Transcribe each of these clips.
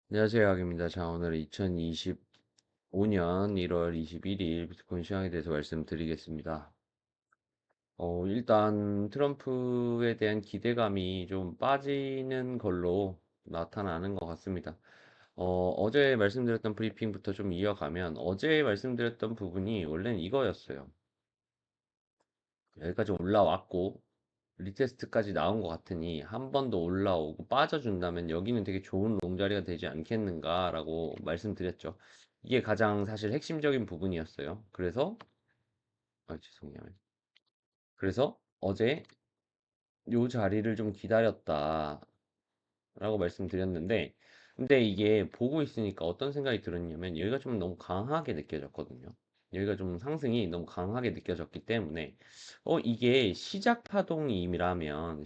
안녕하세요, 학입니다. 자, 오늘은 2025년 1월 21일 비트코인 시황에 대해서 말씀드리겠습니다. 일단 트럼프에 대한 기대감이 좀 빠지는 걸로 나타나는 것 같습니다. 어제 말씀드렸던 브리핑부터 좀 이어가면 어제 말씀드렸던 부분이 원래는 이거였어요. 여기까지 올라왔고 리테스트까지 나온 것 같으니 한 번 더 올라오고 빠져준다면 여기는 되게 좋은 롱자리가 되지 않겠는가라고 말씀드렸죠. 이게 가장 사실 핵심적인 부분이었어요. 죄송해요. 그래서 어제 요 자리를 좀 기다렸다라고 말씀드렸는데, 근데 이게 보고 있으니까 어떤 생각이 들었냐면 여기가 좀 너무 강하게 느껴졌거든요. 여기가 좀 상승이 너무 강하게 느껴졌기 때문에 이게 시작 파동이라면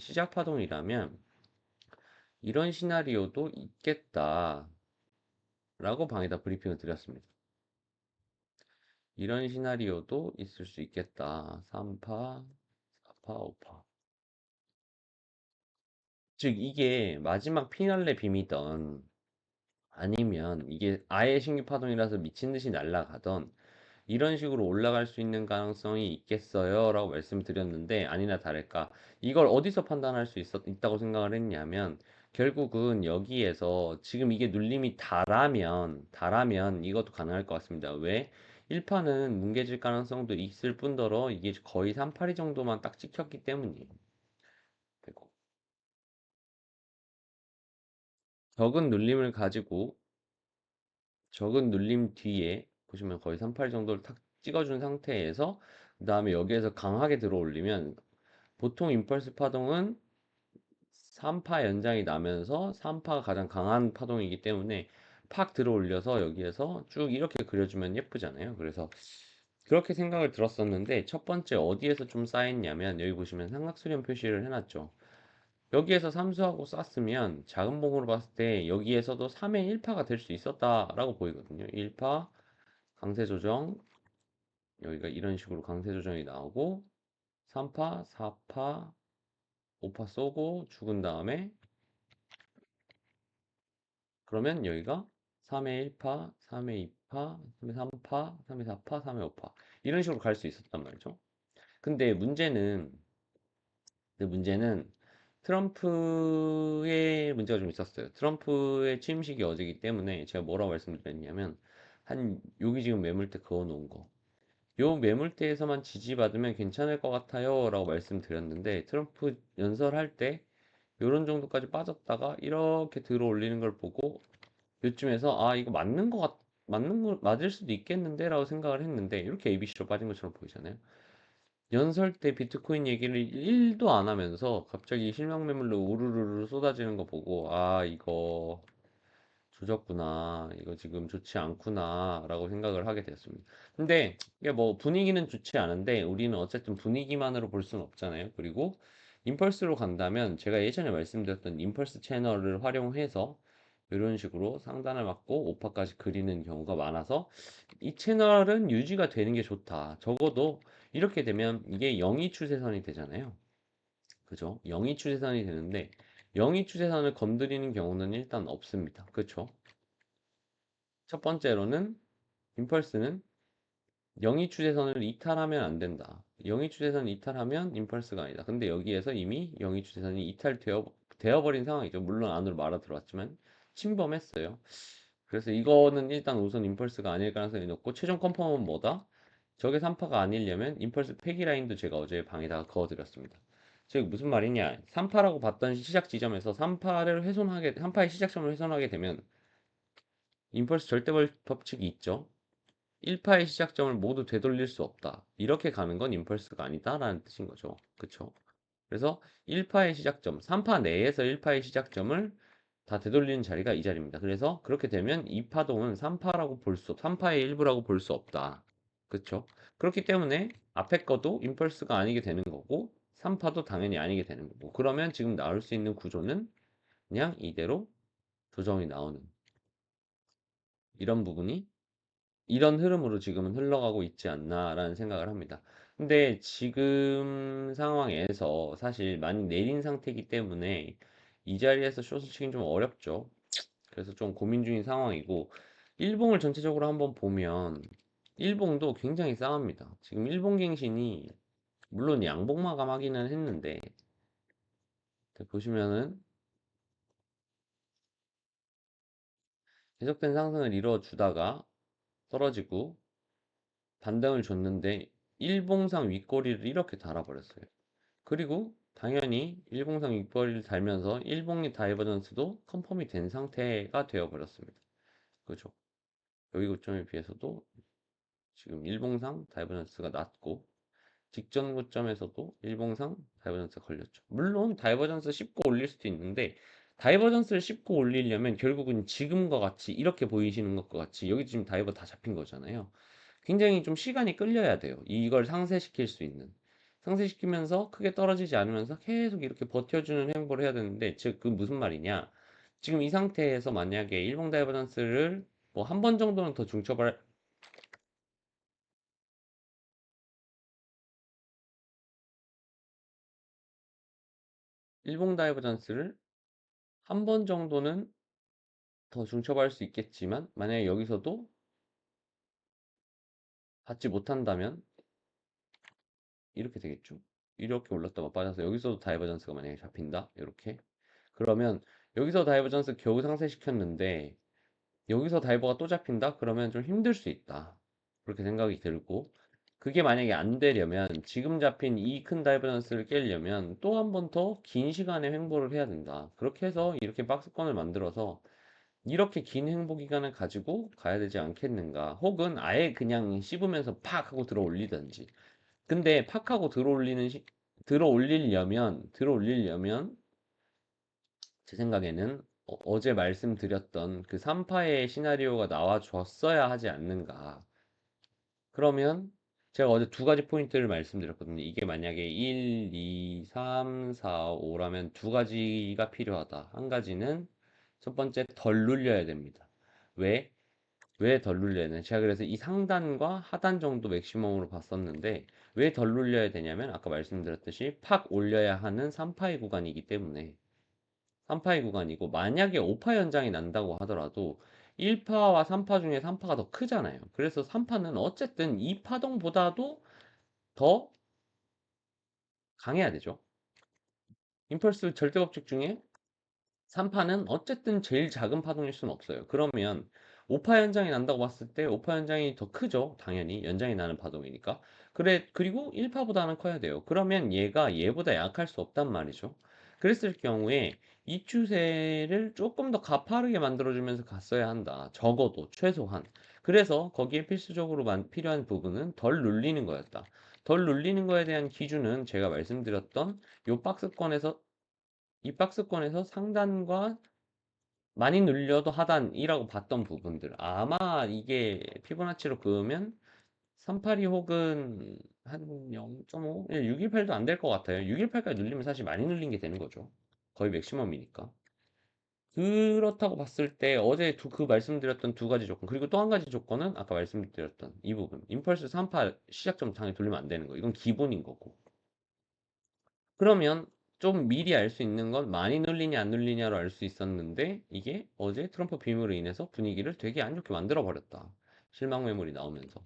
이런 시나리오도 있겠다라고 방에다 브리핑을 드렸습니다. 이런 시나리오도 있을 수 있겠다. 3파, 4파, 5파. 즉 이게 마지막 피날레 빔이던 아니면 이게 아예 신규 파동이라서 미친 듯이 날아가던 이런 식으로 올라갈 수 있는 가능성이 있겠어요? 라고 말씀드렸는데 아니나 다를까 이걸 어디서 판단할 수 있다고 생각을 했냐면 결국은 여기에서 지금 이게 눌림이 다라면 이것도 가능할 것 같습니다. 왜? 1파는 뭉개질 가능성도 있을 뿐더러 이게 거의 3파리 정도만 딱 찍혔기 때문이에요. 그리고 적은 눌림을 가지고 적은 눌림 뒤에 보시면 거의 3파리 정도를 탁 찍어준 상태에서 그 다음에 여기에서 강하게 들어올리면 보통 임펄스 파동은 3파 연장이 나면서 3파가 가장 강한 파동이기 때문에 팍 들어 올려서 여기에서 쭉 이렇게 그려주면 예쁘잖아요. 그래서 그렇게 생각을 들었었는데 첫 번째 어디에서 좀 쌓였냐면 여기 보시면 삼각수렴 표시를 해놨죠. 여기에서 삼수하고 쌌으면 작은 봉으로 봤을 때 여기에서도 3의 1파가 될 수 있었다라고 보이거든요. 1파 강세 조정, 여기가 이런 식으로 강세 조정이 나오고 3파, 4파, 5파 쏘고 죽은 다음에 그러면 여기가 3의 1파, 3의 2파, 3의 3파, 3의 4파, 3의 5파 이런 식으로 갈 수 있었단 말이죠. 근데 문제는 트럼프의 문제가 좀 있었어요. 트럼프의 취임식이 어제기 때문에 제가 뭐라고 말씀드렸냐면 한 여기 지금 매물대 그어 놓은 거. 요 매물대에서만 지지받으면 괜찮을 것 같아요 라고 말씀드렸는데 트럼프 연설할 때 요런 정도까지 빠졌다가 이렇게 들어 올리는 걸 보고 요쯤에서 아 이거 맞는 거 맞을 수도 있겠는데 라고 생각을 했는데 이렇게 ABC로 빠진 것처럼 보이잖아요. 연설 때 비트코인 얘기를 1도 안 하면서 갑자기 실명 매물로 우르르르 쏟아지는 거 보고 아 이거 조졌구나 이거 지금 좋지 않구나 라고 생각을 하게 되었습니다. 근데 이게 뭐 분위기는 좋지 않은데 우리는 어쨌든 분위기만으로 볼 수는 없잖아요. 그리고 임펄스로 간다면 제가 예전에 말씀드렸던 임펄스 채널을 활용해서 이런 식으로 상단을 맞고 오파까지 그리는 경우가 많아서 이 채널은 유지가 되는 게 좋다. 적어도 이렇게 되면 이게 영위 추세선이 되잖아요. 그죠? 영위 추세선이 되는데 영위 추세선을 건드리는 경우는 일단 없습니다. 그렇죠? 첫 번째로는 임펄스는 영위 추세선을 이탈하면 안 된다. 영위 추세선을 이탈하면 임펄스가 아니다. 근데 여기에서 이미 영위 추세선이 되어버린 상황이죠. 물론 안으로 말아 들어왔지만 침범했어요. 그래서 이거는 일단 우선 임펄스가 아닐 가능성이 높고 최종 컨펌은 뭐다? 저게 3파가 아니려면 임펄스 폐기 라인도 제가 어제 방에다가 그어드렸습니다. 즉 무슨 말이냐? 3파라고 봤던 시작 지점에서 3파의 시작점을 훼손하게 되면 임펄스 법칙이 있죠. 1파의 시작점을 모두 되돌릴 수 없다. 이렇게 가는 건 임펄스가 아니다라는 뜻인 거죠. 그쵸? 그래서 1파의 시작점, 3파 내에서 1파의 시작점을 다 되돌리는 자리가 이 자리입니다. 그래서 그렇게 되면 이 파동은 3파의 일부라고 볼 수 없다. 그쵸? 그렇기 때문에 앞에 거도 임펄스가 아니게 되는 거고 3파도 당연히 아니게 되는 거고 그러면 지금 나올 수 있는 구조는 그냥 이대로 조정이 나오는 이런 부분이 이런 흐름으로 지금은 흘러가고 있지 않나라는 생각을 합니다. 근데 지금 상황에서 사실 많이 내린 상태이기 때문에 이 자리에서 숏을 치긴 좀 어렵죠. 그래서 좀 고민 중인 상황이고, 일봉을 전체적으로 한번 보면 일봉도 굉장히 싸합니다. 지금 일본 갱신이 물론 양봉 마감하기는 했는데 보시면은 계속된 상승을 이뤄주다가 떨어지고 반등을 줬는데 일봉상 윗꼬리를 이렇게 달아버렸어요. 그리고 당연히 일봉상 윗꼬리를 달면서 일봉리 다이버전스도 컨펌이 된 상태가 되어버렸습니다. 그죠? 여기 고점에 비해서도 지금 일봉상 다이버전스가 낮고 직전 고점에서도 일봉상 다이버전스가 걸렸죠. 물론 다이버전스 씹고 올릴 수도 있는데 다이버전스를 씹고 올리려면 결국은 지금과 같이 이렇게 보이시는 것과 같이 여기 지금 다이버 다 잡힌 거잖아요. 굉장히 좀 시간이 끌려야 돼요. 이걸 상쇄시킬 수 있는. 상쇄시키면서 크게 떨어지지 않으면서 계속 이렇게 버텨주는 행보를 해야 되는데 즉 그 무슨 말이냐. 지금 이 상태에서 만약에 일봉 다이버전스를 뭐 한 번 정도는 더 중첩할 일봉 다이버전스를 한 번 정도는 더 중첩할 수 있겠지만 만약에 여기서도 받지 못한다면 이렇게 되겠죠. 이렇게 올랐다가 빠져서 여기서도 다이버전스가 만약에 잡힌다. 이렇게. 그러면 여기서 다이버전스 겨우 상쇄시켰는데 여기서 다이버가 또 잡힌다? 그러면 좀 힘들 수 있다. 그렇게 생각이 들고 그게 만약에 안 되려면 지금 잡힌 이 큰 다이버전스를 깨려면 또 한 번 더 긴 시간의 횡보를 해야 된다. 그렇게 해서 이렇게 박스권을 만들어서 이렇게 긴 행보 기간을 가지고 가야 되지 않겠는가? 혹은 아예 그냥 씹으면서 팍 하고 들어 올리든지. 근데 팍 하고 들어 올리려면 제 생각에는 제 말씀드렸던 그 3파의 시나리오가 나와 줬어야 하지 않는가. 그러면 제가 어제 두 가지 포인트를 말씀드렸거든요. 이게 만약에 1, 2, 3, 4, 5라면 두 가지가 필요하다. 한 가지는 첫 번째 덜 눌려야 됩니다. 왜? 왜 덜 눌려야 제가 그래서 이 상단과 하단 정도 맥시멈으로 봤었는데 왜 덜 눌려야 되냐면 아까 말씀드렸듯이 팍 올려야 하는 3파의 구간이기 때문에 3파의 구간이고 만약에 5파 연장이 난다고 하더라도 1파와 3파 중에 3파가 더 크잖아요. 그래서 3파는 어쨌든 이 파동보다도 더 강해야 되죠. 임펄스 절대법칙 중에 3파는 어쨌든 제일 작은 파동일 수는 없어요. 그러면 5파 연장이 난다고 봤을 때 5파 연장이 더 크죠. 당연히 연장이 나는 파동이니까. 그리고 1파보다는 커야 돼요. 그러면 얘가 얘보다 약할 수 없단 말이죠. 그랬을 경우에 이 추세를 조금 더 가파르게 만들어주면서 갔어야 한다. 적어도 최소한. 그래서 거기에 필수적으로 필요한 부분은 덜 눌리는 거였다. 덜 눌리는 거에 대한 기준은 제가 말씀드렸던 요 박스권에서 이 박스권에서 상단과 많이 눌려도 하단이라고 봤던 부분들. 아마 이게 피보나치로 그으면 382 혹은 한 0.5? 618도 안 될 것 같아요. 618까지 눌리면 사실 많이 눌린 게 되는 거죠. 거의 맥시멈이니까. 그렇다고 봤을 때 어제 그 말씀드렸던 두 가지 조건, 그리고 또 한 가지 조건은 아까 말씀드렸던 이 부분. 임펄스 3파 시작점 당에 돌리면 안 되는 거. 이건 기본인 거고. 그러면 좀 미리 알 수 있는 건 많이 눌리냐 안 눌리냐로 알 수 있었는데 이게 어제 트럼프 비밀로 인해서 분위기를 되게 안 좋게 만들어 버렸다. 실망 매물이 나오면서.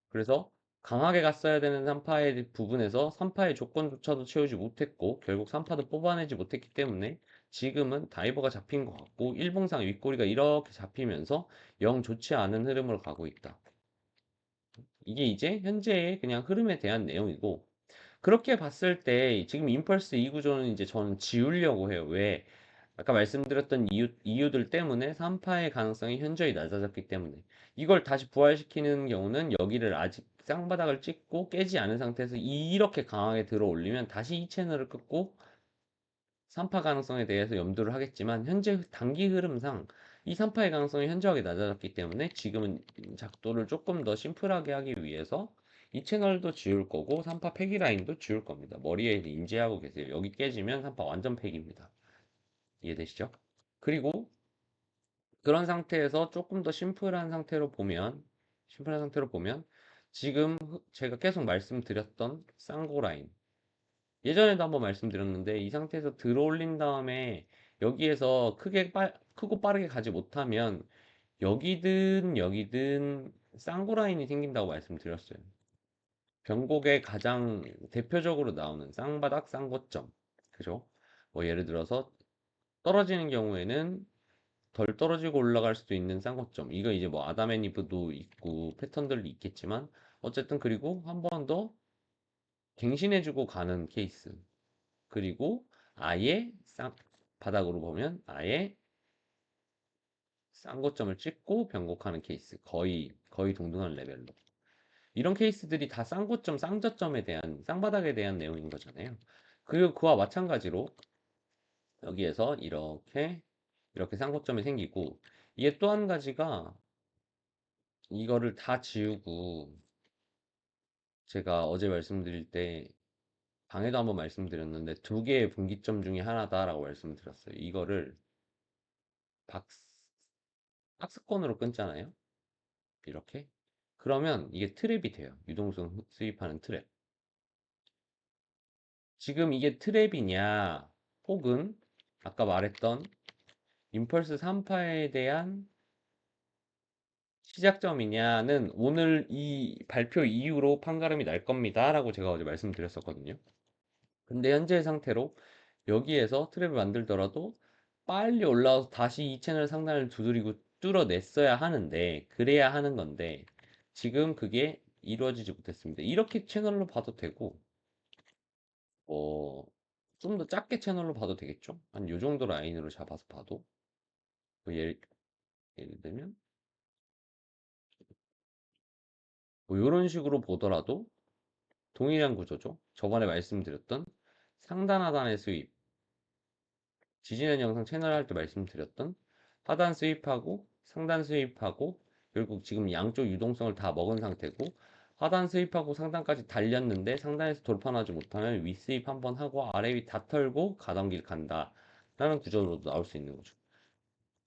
그래서 강하게 갔어야 되는 3파의 부분에서 3파의 조건조차도 채우지 못했고 결국 3파도 뽑아내지 못했기 때문에 지금은 다이버가 잡힌 것 같고 일봉상 윗꼬리가 이렇게 잡히면서 영 좋지 않은 흐름으로 가고 있다. 이게 이제 현재의 그냥 흐름에 대한 내용이고 그렇게 봤을 때 지금 임펄스 이 구조는 이제 저는 지우려고 해요. 왜? 아까 말씀드렸던 이유들 때문에 3파의 가능성이 현저히 낮아졌기 때문에 이걸 다시 부활시키는 경우는 여기를 아직 쌍바닥을 찍고 깨지 않은 상태에서 이렇게 강하게 들어 올리면 다시 이 채널을 끊고 3파 가능성에 대해서 염두를 하겠지만 현재 단기 흐름상 이 3파의 가능성이 현저하게 낮아졌기 때문에 지금은 작도를 조금 더 심플하게 하기 위해서 이 채널도 지울 거고 3파 폐기 라인도 지울 겁니다. 머리에 인지하고 계세요. 여기 깨지면 3파 완전 폐기입니다. 이해되시죠? 그리고 그런 상태에서 조금 더 심플한 상태로 보면 지금 제가 계속 말씀드렸던 쌍고 라인 예전에도 한번 말씀드렸는데 이 상태에서 들어올린 다음에 여기에서 크고 빠르게 가지 못하면 여기든 쌍고 라인이 생긴다고 말씀드렸어요. 변곡에 가장 대표적으로 나오는 쌍바닥, 쌍고점. 그죠? 뭐 예를 들어서 떨어지는 경우에는 덜 떨어지고 올라갈 수도 있는 쌍고점. 이거 이제 뭐 아담 앤 이브도 있고 패턴들도 있겠지만 어쨌든 그리고 한 번 더 갱신해주고 가는 케이스. 그리고 아예 바닥으로 보면 아예 쌍고점을 찍고 변곡하는 케이스. 거의 동등한 레벨로. 이런 케이스들이 다 쌍고점, 쌍저점에 대한, 쌍바닥에 대한 내용인 거잖아요. 그리고 그와 마찬가지로 여기에서 이렇게 쌍고점이 생기고, 이게 또 한 가지가 이거를 다 지우고, 제가 어제 말씀드릴 때 방에도 한번 말씀드렸는데 두 개의 분기점 중에 하나다라고 말씀드렸어요. 이거를 박스, 박스권으로 끊잖아요. 이렇게. 그러면 이게 트랩이 돼요. 유동성 수입하는 트랩. 지금 이게 트랩이냐, 혹은 아까 말했던 임펄스 3파에 대한 시작점이냐는 오늘 이 발표 이후로 판가름이 날 겁니다. 라고 제가 어제 말씀드렸었거든요. 근데 현재 상태로 여기에서 트랩을 만들더라도 빨리 올라와서 다시 이 채널 상단을 두드리고 뚫어냈어야 하는데, 그래야 하는 건데, 지금 그게 이루어지지 못했습니다. 이렇게 채널로 봐도 되고, 좀 더 작게 채널로 봐도 되겠죠? 한 요 정도 라인으로 잡아서 봐도. 뭐 예를 들면, 뭐 요런 식으로 보더라도 동일한 구조죠. 저번에 말씀드렸던 상단 하단의 수입, 지지난 영상 채널 할 때 말씀드렸던 하단 수입하고 상단 수입하고 결국 지금 양쪽 유동성을 다 먹은 상태고 하단 수입하고 상단까지 달렸는데 상단에서 돌파하지 못하면 윗 수입 한번 하고 아래 윗 다 털고 가던 길 간다 라는 구조로도 나올 수 있는 거죠.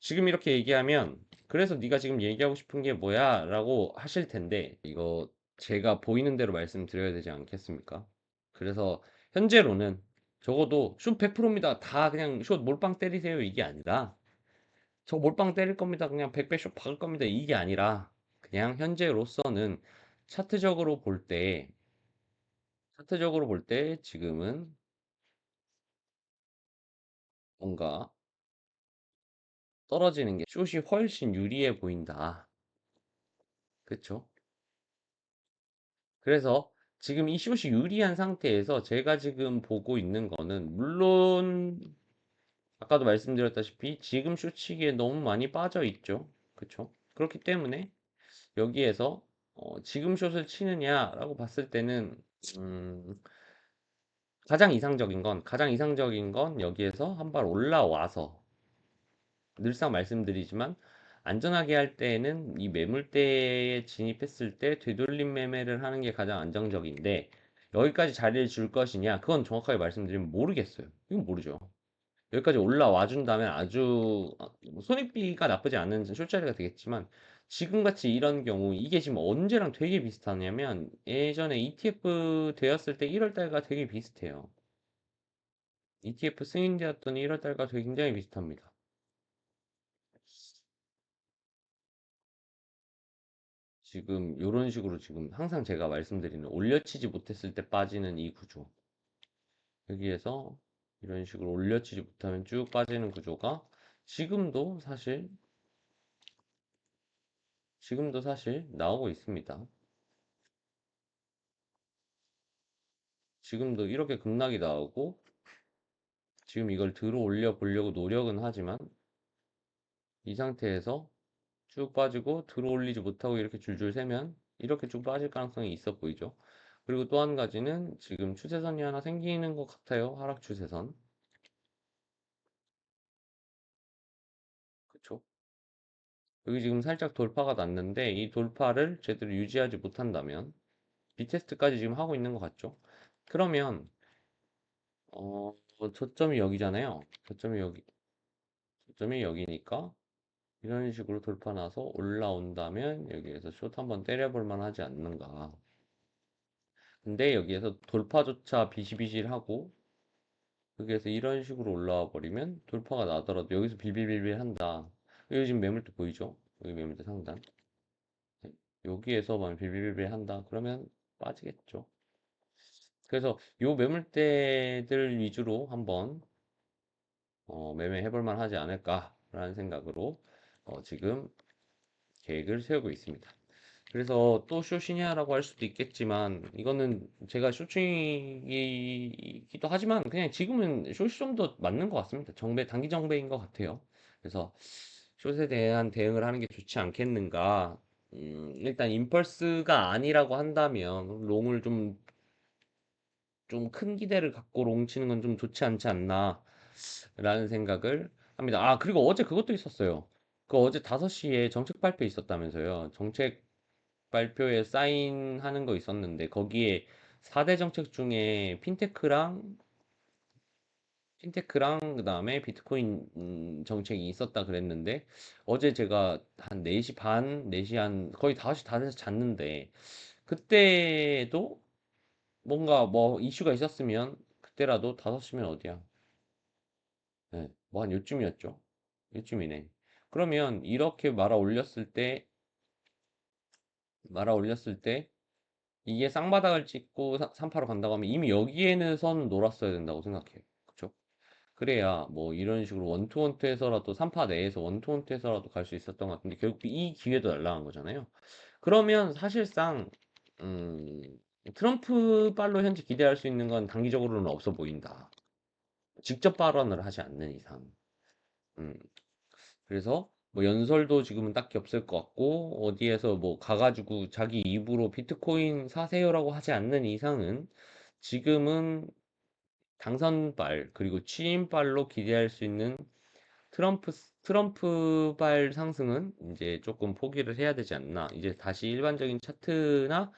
지금 이렇게 얘기하면 그래서 네가 지금 얘기하고 싶은 게 뭐야? 라고 하실 텐데 이거 제가 보이는 대로 말씀드려야 되지 않겠습니까? 그래서 현재로는 적어도 슛 100%입니다. 다 그냥 슛 몰빵 때리세요. 이게 아니라 저 몰빵 때릴 겁니다. 그냥 100배 슛 박을 겁니다. 이게 아니라 그냥 현재로서는 차트적으로 볼 때 차트적으로 볼 때 지금은 뭔가 떨어지는 게 슛이 훨씬 유리해 보인다. 그쵸? 그래서 지금 이 숏이 유리한 상태에서 제가 지금 보고 있는 거는 물론 아까도 말씀드렸다시피 지금 숏치기에 너무 많이 빠져 있죠. 그쵸? 그렇기 때문에 여기에서 지금 숏을 치느냐라고 봤을 때는 음, 가장 이상적인 건 여기에서 한 발 올라와서 늘상 말씀드리지만 안전하게 할 때에는 이 매물대에 진입했을 때 되돌림 매매를 하는 게 가장 안정적인데 여기까지 자리를 줄 것이냐 그건 정확하게 말씀드리면 모르겠어요. 이건 모르죠. 여기까지 올라와 준다면 아주 뭐 손익비가 나쁘지 않은 술자리가 되겠지만 지금같이 이런 경우 이게 지금 언제랑 되게 비슷하냐면 예전에 ETF 되었을 때 1월 달과 되게 비슷해요. ETF 승인되었던 1월 달과 되게 굉장히 비슷합니다. 지금 이런 식으로 지금 항상 제가 말씀드리는 올려치지 못했을 때 빠지는 이 구조 여기에서 이런 식으로 올려치지 못하면 쭉 빠지는 구조가 지금도 사실 나오고 있습니다. 지금도 이렇게 급락이 나오고 지금 이걸 들어 올려 보려고 노력은 하지만 이 상태에서 쭉 빠지고 들어 올리지 못하고 이렇게 줄줄 세면 이렇게 쭉 빠질 가능성이 있어 보이죠. 그리고 또 한 가지는 지금 추세선이 하나 생기는 것 같아요. 하락 추세선. 그쵸? 여기 지금 살짝 돌파가 났는데 이 돌파를 제대로 유지하지 못한다면 비테스트까지 지금 하고 있는 것 같죠? 그러면 저점이 여기잖아요. 저점이 여기니까 이런 식으로 돌파 나서 올라온다면 여기에서 숏 한번 때려볼 만하지 않는가. 근데 여기에서 돌파조차 비실비실하고 여기에서 이런 식으로 올라와 버리면 돌파가 나더라도 여기서 빌빌빌빌 한다. 여기 지금 매물대 보이죠? 여기 매물대 상단. 네, 여기에서만 빌빌빌빌 한다. 그러면 빠지겠죠. 그래서 요 매물대들 위주로 한번 매매해 볼 만하지 않을까라는 생각으로 지금 계획을 세우고 있습니다. 그래서 또 쇼시냐라고 할 수도 있겠지만 이거는 제가 쇼충이기도 하지만 그냥 지금은 숏이 좀 더 맞는 것 같습니다. 단기 정배인 것 같아요. 그래서 숏에 대한 대응을 하는 게 좋지 않겠는가. 일단 임펄스가 아니라고 한다면 롱을 좀 큰 기대를 갖고 롱 치는 건 좀 좋지 않지 않나 라는 생각을 합니다. 아, 그리고 어제 그것도 있었어요. 그 어제 5시에 정책 발표 있었다면서요. 정책 발표에 사인하는 거 있었는데 거기에 4대 정책 중에 핀테크랑 그다음에 비트코인 정책이 있었다 그랬는데 어제 제가 한 4시 반, 4시 한 거의 5시 다 돼서 잤는데 그때도 뭔가 뭐 이슈가 있었으면 그때라도 5시면 어디야? 네, 뭐 한 요쯤이었죠. 요쯤이네. 그러면 이렇게 말아 올렸을 때 이게 쌍바닥을 찍고 3파로 간다고 하면 이미 여기에는 선 놀았어야 된다고 생각해요. 그쵸? 그래야 뭐 이런 식으로 원투원투에서라도 3파 내에서 원투원투에서라도 갈 수 있었던 것 같은데 결국 이 기회도 날라간 거잖아요. 그러면 사실상 음, 트럼프 빨로 현재 기대할 수 있는 건 단기적으로는 없어 보인다. 직접 발언을 하지 않는 이상. 음, 그래서 뭐 연설도 지금은 딱히 없을 것 같고 어디에서 뭐 가가지고 자기 입으로 비트코인 사세요라고 하지 않는 이상은 지금은 당선발 그리고 취임발로 기대할 수 있는 트럼프발 상승은 이제 조금 포기를 해야 되지 않나. 이제 다시 일반적인 차트나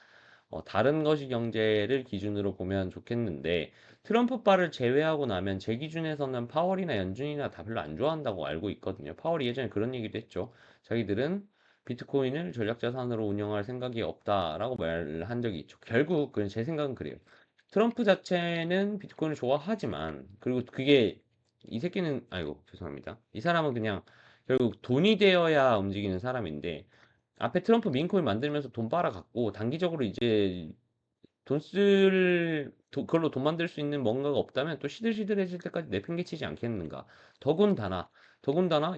다른 것이 경제를 기준으로 보면 좋겠는데 트럼프 바를 제외하고 나면 제 기준에서는 파월이나 연준이나 다 별로 안 좋아한다고 알고 있거든요. 파월이 예전에 그런 얘기도 했죠. 자기들은 비트코인을 전략자산으로 운영할 생각이 없다라고 말한 적이 있죠. 결국 그건 제 생각은 그래요. 트럼프 자체는 비트코인을 좋아하지만 그리고 그게 이 새끼는 아이고 죄송합니다. 이 사람은 그냥 결국 돈이 되어야 움직이는 사람인데 앞에 트럼프 민코인 만들면서 돈 빨아갖고 단기적으로 이제 그걸로 돈 만들 수 있는 뭔가가 없다면 또 시들시들해질 때까지 내팽개치지 않겠는가. 더군다나, 더군다나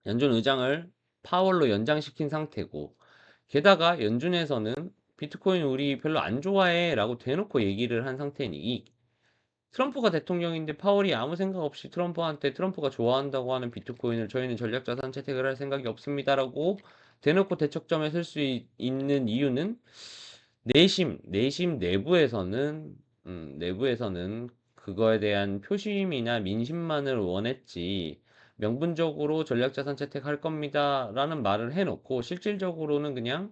연준 의장을 파월로 연장시킨 상태고, 게다가 연준에서는 비트코인 우리 별로 안 좋아해 라고 대놓고 얘기를 한 상태니, 트럼프가 대통령인데 파월이 아무 생각 없이 트럼프한테 트럼프가 좋아한다고 하는 비트코인을 저희는 전략자산 채택을 할 생각이 없습니다라고 대놓고 대척점에 설 수 있는 이유는 내심 내부에서는 그거에 대한 표심이나 민심만을 원했지 명분적으로 전략자산 채택할 겁니다라는 말을 해놓고 실질적으로는 그냥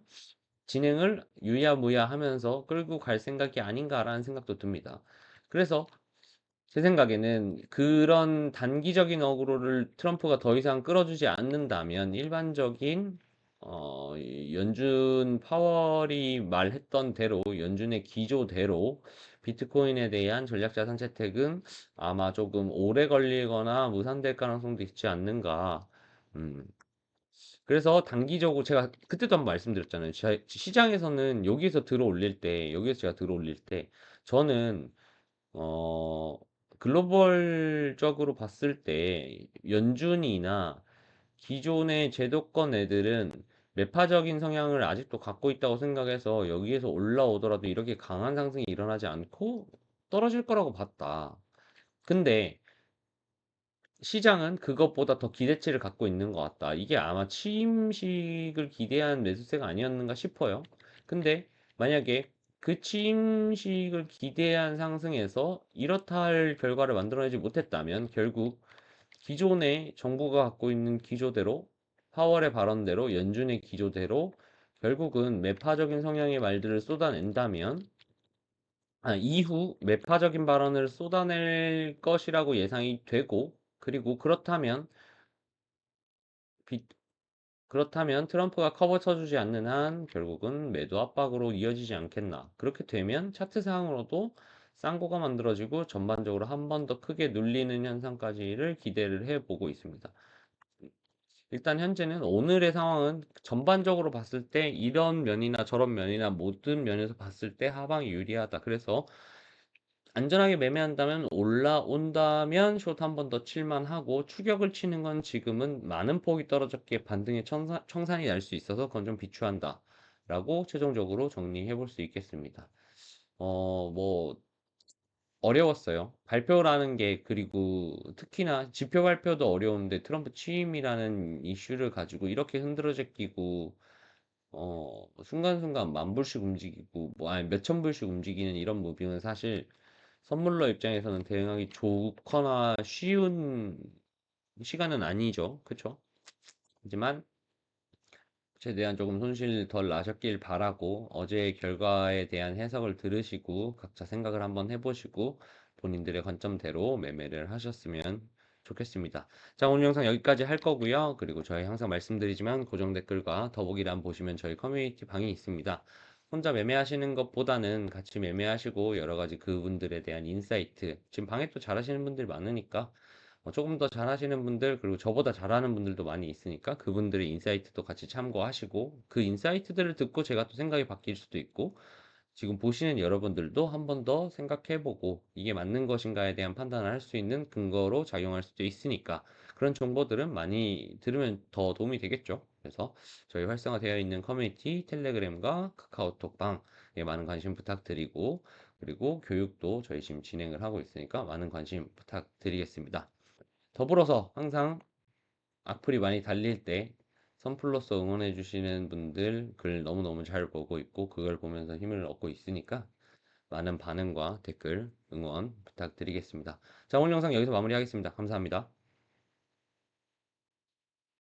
진행을 유야무야 하면서 끌고 갈 생각이 아닌가라는 생각도 듭니다. 그래서 제 생각에는 그런 단기적인 어그로를 트럼프가 더 이상 끌어주지 않는다면 일반적인 어, 연준 파월이 말했던 대로 연준의 기조대로 비트코인에 대한 전략자산 채택은 아마 조금 오래 걸리거나 무산될 가능성도 있지 않는가. 음, 그래서 단기적으로 제가 그때도 한번 말씀드렸잖아요. 시장에서는 여기에서 제가 들어 올릴 때 저는 어, 글로벌적으로 봤을 때 연준이나 기존의 제도권 애들은 매파적인 성향을 아직도 갖고 있다고 생각해서 여기에서 올라오더라도 이렇게 강한 상승이 일어나지 않고 떨어질 거라고 봤다. 근데 시장은 그것보다 더 기대치를 갖고 있는 것 같다. 이게 아마 취임식을 기대한 매수세가 아니었는가 싶어요. 근데 만약에 그 취임식을 기대한 상승에서 이렇다 할 결과를 만들어내지 못했다면 결국 기존의 정부가 갖고 있는 기조대로 파월의 발언대로 연준의 기조대로 결국은 매파적인 성향의 말들을 쏟아낸다면 이후 매파적인 발언을 쏟아낼 것이라고 예상이 되고 그리고 비- 그렇다면 트럼프가 커버 쳐주지 않는 한 결국은 매도 압박으로 이어지지 않겠나. 그렇게 되면 차트상으로도 쌍고가 만들어지고 전반적으로 한 번 더 크게 눌리는 현상까지를 기대를 해보고 있습니다. 일단 현재는 오늘의 상황은 전반적으로 봤을 때 이런 면이나 저런 면이나 모든 면에서 봤을 때 하방이 유리하다. 그래서 안전하게 매매한다면 올라온다면 숏 한 번 더 칠만 하고 추격을 치는 건 지금은 많은 폭이 떨어졌기에 반등의 청산이 날 수 있어서 그건 좀 비추한다. 라고 최종적으로 정리해 볼 수 있겠습니다. 뭐 어려웠어요. 발표라는 게 그리고 특히나 지표 발표도 어려운데 트럼프 취임이라는 이슈를 가지고 이렇게 흔들어 제끼고 순간순간 만 불씩 움직이고 뭐 아니 몇천 불씩 움직이는 이런 무빙은 사실 선물러 입장에서는 대응하기 좋거나 쉬운 시간은 아니죠. 그쵸? 하지만 최대한 조금 손실 덜 나셨길 바라고 어제의 결과에 대한 해석을 들으시고 각자 생각을 한번 해보시고 본인들의 관점대로 매매를 하셨으면 좋겠습니다. 자, 오늘 영상 여기까지 할 거고요. 그리고 저희 항상 말씀드리지만 고정 댓글과 더보기란 보시면 저희 커뮤니티 방이 있습니다. 혼자 매매하시는 것보다는 같이 매매하시고 여러 가지 그분들에 대한 인사이트, 지금 방에 또 잘하시는 분들이 많으니까 조금 더 잘하시는 분들, 그리고 저보다 잘하는 분들도 많이 있으니까 그분들의 인사이트도 같이 참고하시고 그 인사이트들을 듣고 제가 또 생각이 바뀔 수도 있고 지금 보시는 여러분들도 한 번 더 생각해보고 이게 맞는 것인가에 대한 판단을 할 수 있는 근거로 작용할 수도 있으니까 그런 정보들은 많이 들으면 더 도움이 되겠죠. 그래서 저희 활성화되어 있는 커뮤니티 텔레그램과 카카오톡방에 많은 관심 부탁드리고 그리고 교육도 저희 지금 진행을 하고 있으니까 많은 관심 부탁드리겠습니다. 더불어서 항상 악플이 많이 달릴 때 선플로서 응원해 주시는 분들 글 너무너무 잘 보고 있고 그걸 보면서 힘을 얻고 있으니까 많은 반응과 댓글 응원 부탁드리겠습니다. 자, 오늘 영상 여기서 마무리하겠습니다. 감사합니다.